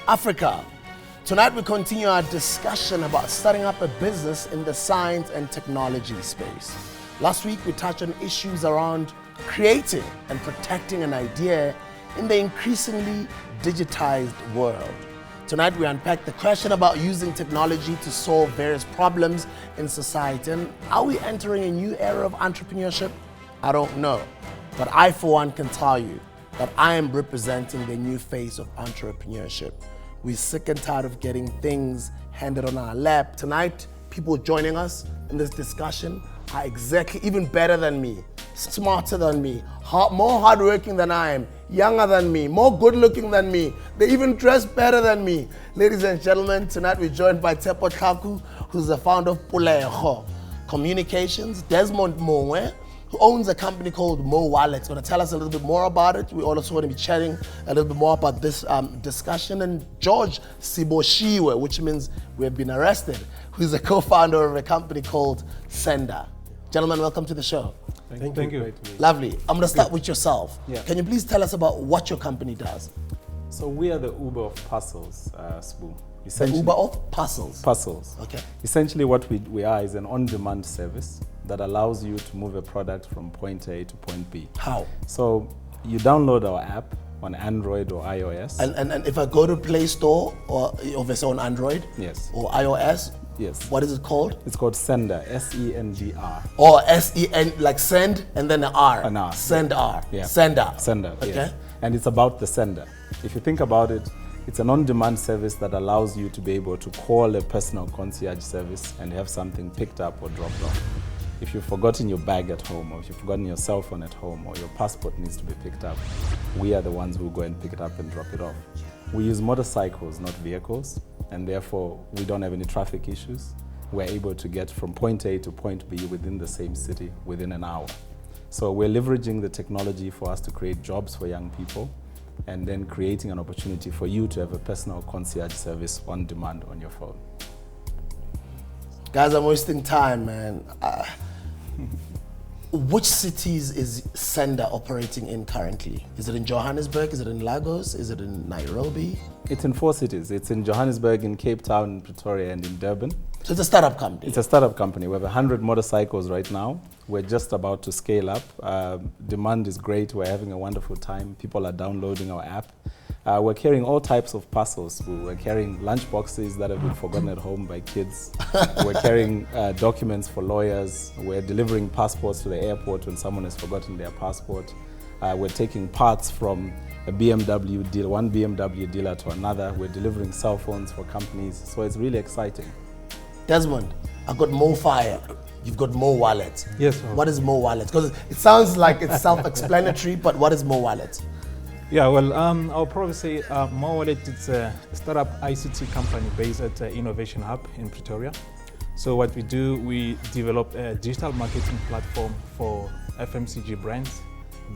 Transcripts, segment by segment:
Africa. Tonight we continue our discussion about starting up a business in the science and technology space. Last week we touched on issues around creating and protecting an idea in the increasingly digitized world. Tonight we unpack the question about using technology to solve various problems in society. And are we entering a new era of entrepreneurship? I don't know. But I, for one, can tell you that I am representing the new face of entrepreneurship. We're sick and tired of getting things handed on our lap. Tonight, people joining us in this discussion are exactly even better than me, smarter than me, more hardworking than I am, younger than me, more good looking than me. They even dress better than me. Ladies and gentlemen, tonight we're joined by Tshepo Thlaku, who's the founder of Pulego Communications, Desmond Mongwe, who owns a company called moWallet. He's going to tell us a little bit more about it. We're also going to be chatting a little bit more about this discussion. And George Sibotshwe, which means we've been arrested, who's a co-founder of a company called Sendr. Gentlemen, welcome to the show. Thank you. Lovely. I'm going to start with yourself. Yeah. Can you please tell us about what your company does? So we are the Uber of parcels, Sbu. The Uber of parcels? Parcels. Okay. Essentially what we are is an on-demand service that allows you to move a product from point A to point B. How? So you download our app on Android or iOS. And if I go to Play Store or obviously on Android, yes, or iOS, yes, what is it called? It's called Sendr, S-E-N-D-R. Or S-E-N, like send and then an R. An R. Sendr. Yeah. Sendr. Sendr, Okay. yes. And it's about the sender. If you think about it, it's an on-demand service that allows you to be able to call a personal concierge service and have something picked up or dropped off. If you've forgotten your bag at home, or if you've forgotten your cell phone at home, or your passport needs to be picked up, we are the ones who go and pick it up and drop it off. We use motorcycles, not vehicles, and therefore we don't have any traffic issues. We're able to get from point A to point B within the same city within an hour. So we're leveraging the technology for us to create jobs for young people, and then creating an opportunity for you to have a personal concierge service on demand on your phone. Guys, I'm wasting time, man. Which cities is Sendr operating in currently? Is it in Johannesburg? Is it in Lagos? Is it in Nairobi? It's in 4 cities. It's in Johannesburg, in Cape Town, in Pretoria, and in Durban. So it's a startup company? It's a startup company. We have 100 motorcycles right now. We're just about to scale up. Demand is great. We're having a wonderful time. People are downloading our app. We're carrying all types of parcels. We're carrying lunch boxes that have been forgotten at home by kids. We're carrying documents for lawyers. We're delivering passports to the airport when someone has forgotten their passport. We're taking parts from a BMW dealer, one BMW dealer to another. We're delivering cell phones for companies. So it's really exciting. Desmond, I've got moFire. You've got moWallet. Yes. What is moWallet? Because it sounds like it's self-explanatory, but what is moWallet? Yeah, well, I'll probably say moWallet is a startup ICT company based at Innovation Hub in Pretoria. So what we do, we develop a digital marketing platform for FMCG brands,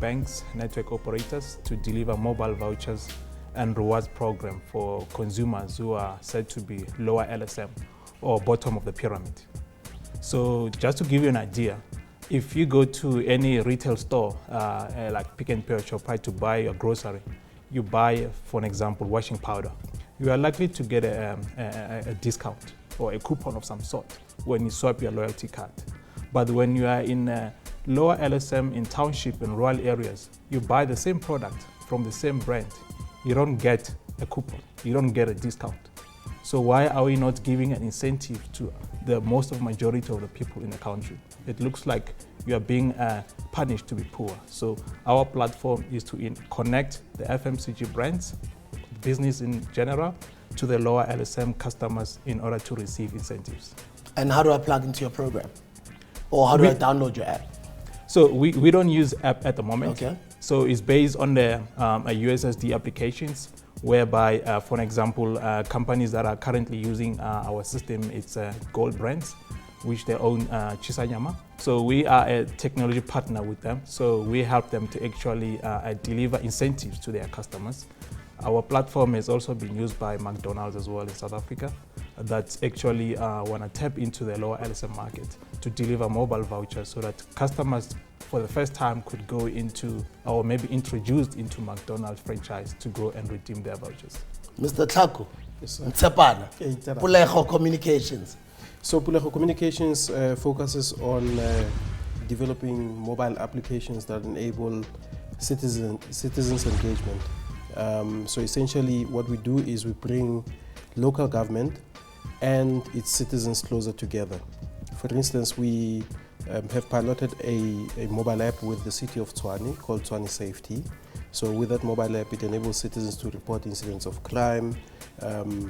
banks, network operators to deliver mobile vouchers and rewards program for consumers who are said to be lower LSM or bottom of the pyramid. So just to give you an idea, if you go to any retail store, like Pick n Pay or ShopRite to buy your grocery, you buy, for an example, washing powder, you are likely to get a discount or a coupon of some sort when you swipe your loyalty card. But when you are in lower LSM in township and rural areas, you buy the same product from the same brand, you don't get a coupon, you don't get a discount. So why are we not giving an incentive to the majority of the people in the country? It looks like you are being punished to be poor. So our platform is to connect the FMCG brands, business in general, to the lower LSM customers in order to receive incentives. And how do I plug into your program? Or how do I download your app? So we don't use app at the moment. Okay. So it's based on the USSD applications, whereby, for example, companies that are currently using our system, it's gold brands, which they own Chisanyama. So we are a technology partner with them. So we help them to actually deliver incentives to their customers. Our platform has also been used by McDonald's as well in South Africa. That's actually want to tap into the lower LSM market to deliver mobile vouchers so that customers for the first time could go into or maybe introduced into McDonald's franchise to go and redeem their vouchers. Mr. Thlaku, Yes, sir. Tshepo, Okay, Tshepo. Pulego Communications. So Pulego Communications focuses on developing mobile applications that enable citizens engagement. So essentially what we do is we bring local government and its citizens closer together. For instance, we have piloted a mobile app with the city of Tshwane called Tshwane Safety. So with that mobile app, it enables citizens to report incidents of crime.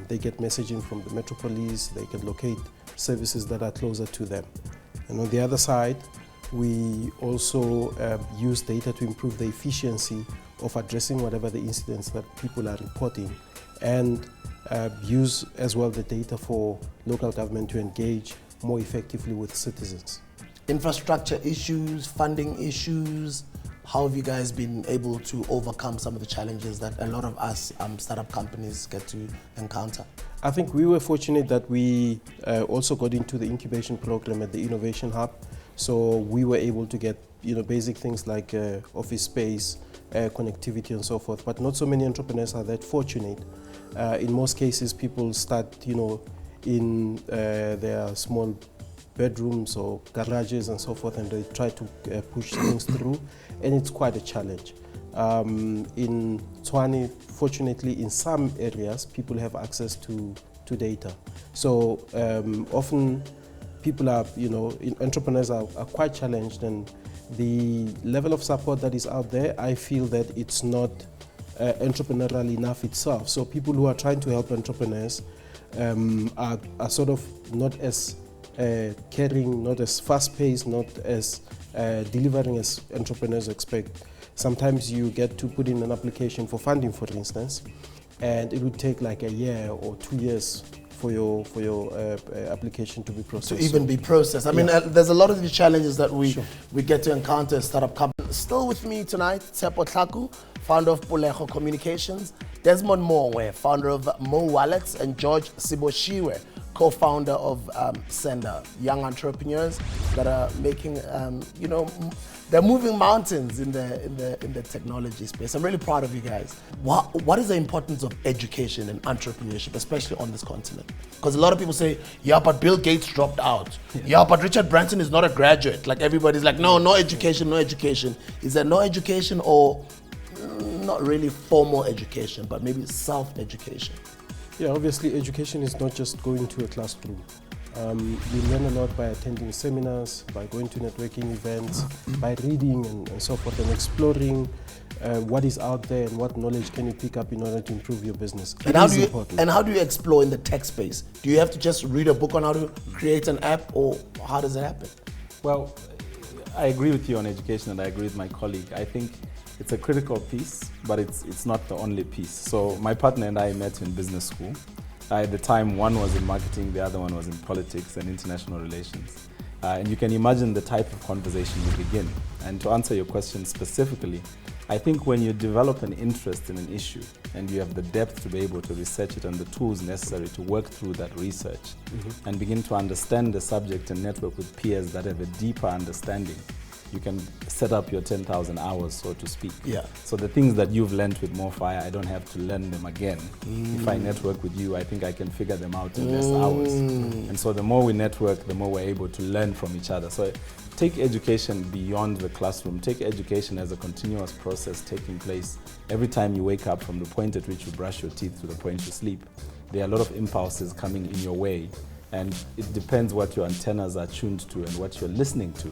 They get messaging from the Metro Police. They can locate services that are closer to them. And on the other side, we also use data to improve the efficiency of addressing whatever the incidents that people are reporting, and use as well the data for local government to engage more effectively with citizens. Infrastructure issues, funding issues. How have you guys been able to overcome some of the challenges that a lot of us startup companies get to encounter? I think we were fortunate that we also got into the incubation program at the Innovation Hub. So we were able to get basic things like office space, connectivity and so forth. But not so many entrepreneurs are that fortunate. In most cases, people start in their small bedrooms or garages and so forth, and they try to push things through, and it's quite a challenge. In Tshwane, fortunately, in some areas, people have access to data. So often people are, entrepreneurs are quite challenged, and the level of support that is out there, I feel that it's not entrepreneurial enough itself. So people who are trying to help entrepreneurs are sort of not as caring, not as fast-paced, not as delivering as entrepreneurs expect. Sometimes you get to put in an application for funding, for instance, and it would take like a year or 2 years for your application to be processed. To even be processed. I mean, there's a lot of the challenges that we get to encounter as startup companies. Still with me tonight, Tshepo Thlaku, founder of Pulego Communications, Desmond Mongwe, founder of moWallet, and George Sibotshwe, co-founder of Sendr, young entrepreneurs that are making, they're moving mountains in the technology space. I'm really proud of you guys. What is the importance of education and entrepreneurship, especially on this continent? Because a lot of people say, yeah, but Bill Gates dropped out. Yeah, but Richard Branson is not a graduate. Like everybody's like, no education, no education. Is there no education, or not really formal education, but maybe self-education? Yeah, obviously education is not just going to a classroom. You learn a lot by attending seminars, by going to networking events, by reading and so forth, and exploring what is out there and what knowledge can you pick up in order to improve your business. And how do you explore in the tech space? Do you have to just read a book on how to create an app, or how does it happen? Well, I agree with you on education, and I agree with my colleague. I think it's a critical piece, but it's not the only piece. So my partner and I met in business school. At the time, one was in marketing, the other one was in politics and international relations. And you can imagine the type of conversation you begin. And to answer your question specifically, I think when you develop an interest in an issue and you have the depth to be able to research it and the tools necessary to work through that research and begin to understand the subject and network with peers that have a deeper understanding, you can set up your 10,000 hours, so to speak. Yeah. So the things that you've learned with more fire, I don't have to learn them again. If I network with you, I think I can figure them out in less hours. And so the more we network, the more we're able to learn from each other. So take education beyond the classroom. Take education as a continuous process taking place every time you wake up, from the point at which you brush your teeth to the point you sleep. There are a lot of impulses coming in your way, and it depends what your antennas are tuned to and what you're listening to.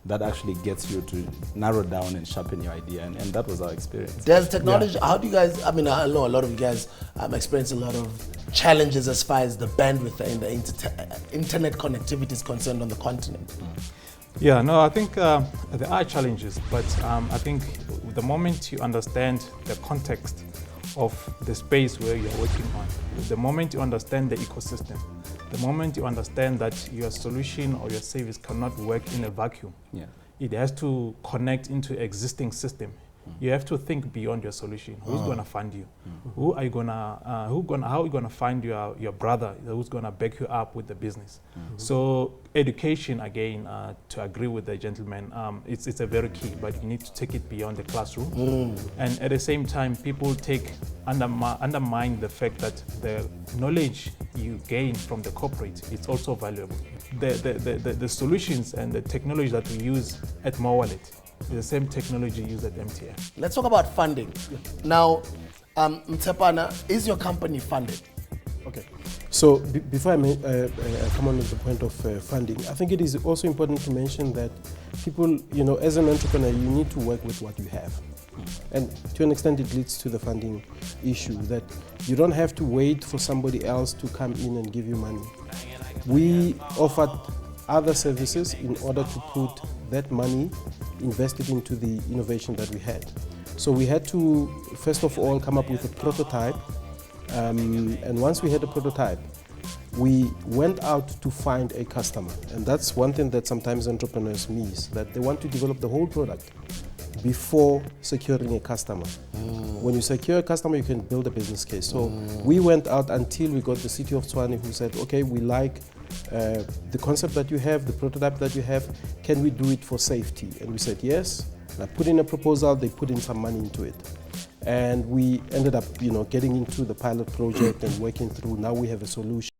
That actually gets you to narrow down and sharpen your idea, and that was our experience. There's technology, how do you guys, I mean, I know a lot of you guys experience a lot of challenges as far as the bandwidth and the internet connectivity is concerned on the continent. Yeah, no, I think there are challenges, but I think the moment you understand the context of the space where you're working on, the moment you understand the ecosystem, the moment you understand that your solution or your service cannot work in a vacuum, it has to connect into existing system. You have to think beyond your solution. Who's going to fund you? How are you going to find your brother who's going to back you up with the business? So education, again, to agree with the gentleman, it's a very key, but you need to take it beyond the classroom. And at the same time, people undermine the fact that the knowledge you gain from the corporate is also valuable. The solutions and the technology that we use at moWallet is the same technology used at MTN. Let's talk about funding. Now, Tshepo, is your company funded? Okay. So before I come on to the point of funding, I think it is also important to mention that people, as an entrepreneur, you need to work with what you have. And to an extent, it leads to the funding issue, that you don't have to wait for somebody else to come in and give you money. We offered other services in order to put that money invested into the innovation that we had. So we had to, first of all, come up with a prototype. And once we had a prototype, we went out to find a customer. And that's one thing that sometimes entrepreneurs miss, that they want to develop the whole product before securing a customer. When you secure a customer, you can build a business case. So we went out until we got the city of Tshwane, who said, okay, we like the concept that you have, the prototype that you have, can we do it for safety? And we said yes. And I put in a proposal, they put in some money into it. And we ended up getting into the pilot project and working through. Now we have a solution.